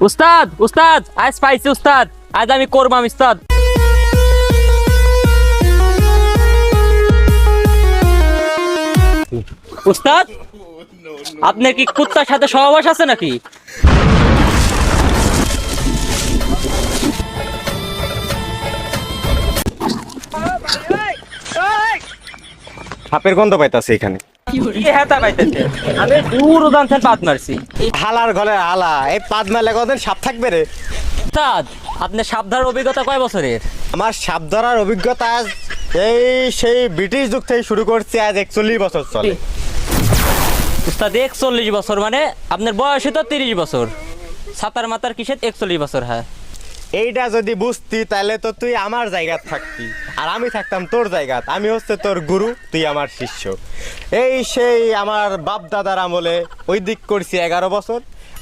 উস্তাদ উস্তাদ আজ পাইছি উস্তাদ, আজ আমি করবাম উস্তাদ। উস্তাদ আপনার কি কুত্তার সাথে সহবাস আছে নাকি? সাপের গন্ধ পাইতাছে এখানে। কি হেতা পাইতেছে? আমি দূর উদানছেন পাত মারছি। হালার ঘরে হালা, এই পাদ মেলে কদিন সাপ থাকবে রে? উস্তাদ আপনার সাপ ধরার অভিজ্ঞতা কয় বছরের? আমার সাপ ধরার অভিজ্ঞতা আজ সেই ব্রিটিশ যুগ থেকে শুরু করছি, আজ 41 বছর চলে। উস্তাদ 41 বছর মানে আপনার বয়সে তো 30 বছর। সাতার মাতার কিসের 41 বছর? হ্যাঁ, এইটা যদি বুঝতি তাহলে তো তুই আমার জায়গায় থাকতি আর আমি থাকতাম তোর জায়গাত। আমি হচ্ছে তোর গুরু, তুই আমার শিষ্য। সেই আমার বাপ দাদার আমলে ওই দিক করছি 11 বছর,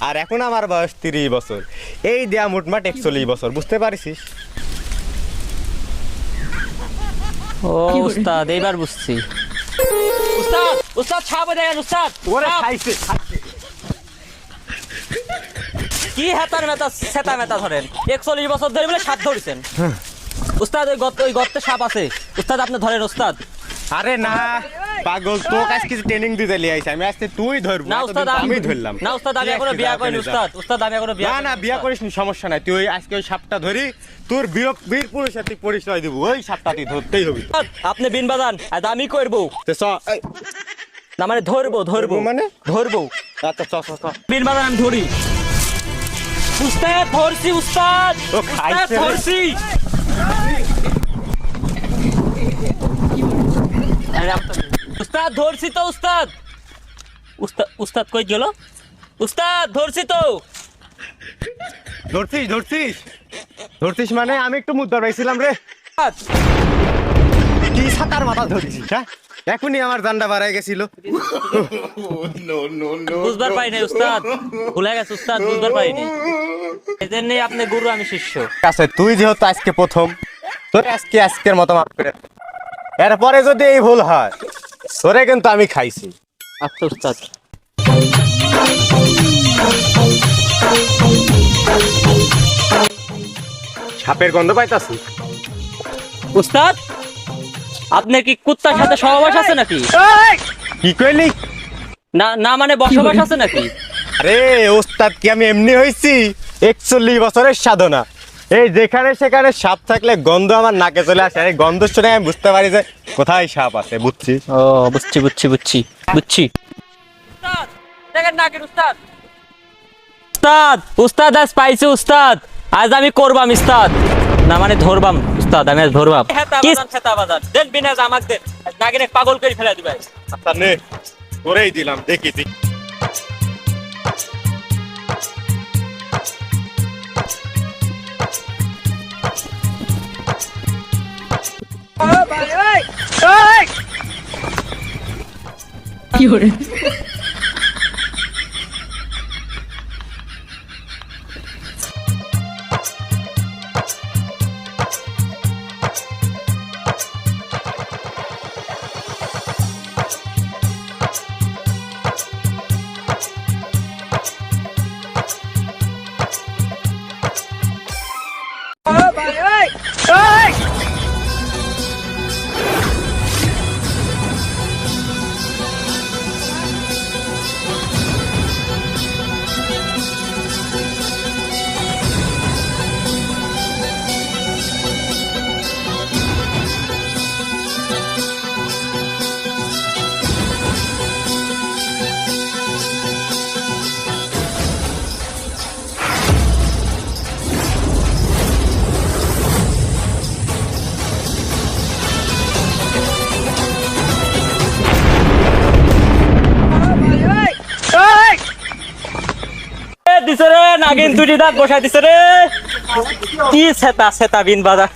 আর এখন আমার বয়স 30 বছর। এই দেয়া মোটমাট 41 বছর, বুঝতে পারিস? ও উস্তাদ এইবার বুঝছি। উস্তাদ উস্তাদ ছাপ দেন উস্তাদ। ওরে ছাপ। খাইছে কি হেতার মেতা সেতা মেতা ধরেন? 41 বছর ধরে বলে সাপ ধরেছেন উস্তাদ? ওই গর্তে সাপ আছে উস্তাদ, আপনি ধরেন উস্তাদ। আরে না পাগল, তোকে আজকে ট্রেনিং দিতে লিয়ে আইছি আমি, আজকে তুই ধরবি না উস্তাদ, আমি ধরলাম না উস্তাদ আমি এখনো বিয়া করিনি উস্তাদ। উস্তাদ আমি এখনো বিয়া না না বিয়া করিস নি, সমস্যা নাই। তুই আজকে ওই সাপটা ধরি, তোর বীর পুরুষের তুই পরিচয় দিব, ওই সাপটা তুই ধরতেই হবি। আপনি বিন বাজান আজ আমি করবো না, মানে ধরবো ধরবো মানে ধরবো। আচ্ছা চ চ চ। বিন বাজান আমি ধরি। উস্তাদ ধরছি উস্তাদ, ও উস্তাদ খাইছে রে। ধরছি। উস্তাদ ধরছি তো উস্তাদ। উস্তাদ উস্তাদ কই গেল? উস্তাদ ধরছি তো। ধরছিস ধরছিস ধরছিস মানে আমি একটু মুদ্রা পাইছিলাম রে। কি সাতার মাথা ধরছিস? হ্যাঁ, এখনই আমার জান্ডা বাড়াই গেছিল। বুঝবার পাই নাই উস্তাদ, ভুলে গেছে উস্তাদ, বুঝবার পাই নাই। এই জন্যই আপনি গুরু আমি শিষ্য। আচ্ছা তুই যেহেতু আজকে প্রথম, তোর আজকের মতো মাফ করে, এরপরে যদি এই ভুল হয় তোরে কিন্তু আমি খাইছি। আচ্ছা উস্তাদ। সাপের গন্ধ পাইতাছি। উস্তাদ আপনার কি কুত্তার সাথে সহবাস আছে নাকি? কি কইলি? না না মানে বসবাস আছে নাকি? আরে ওস্তাদ কি আমি এমনি হইছি? 41 বছরের সাধনা। এই যেখানে সেখানে সাপ থাকলে গন্ধ আমার নাকে চলে আসে, আর এই গন্ধ শুনে আমি বুঝতে পারি যে কোথায় সাপ আছে। বুঝছিস? ও বুঝছি বুঝছি বুঝছি বুঝছি। উস্তাদ দেখেন না কেন উস্তাদ? উস্তাদ উস্তাদ আজ পাইছি উস্তাদ, আজ আমি করবাম উস্তাদ, না মানে ধরবাম উস্তাদ, আমি আজ ধরবাম। কি খেতা বাজার দেন বিনাজ আমাকে দেন, নাগিনে পাগল করে ফেলে দিবে। আচ্ছা নে, করেই দিলাম, দেখি তুই। কি hore দিছে রে নাগিন দুটি দাঁত বসাই দিছে রে। কি সেতা সেতা বিন বাজার।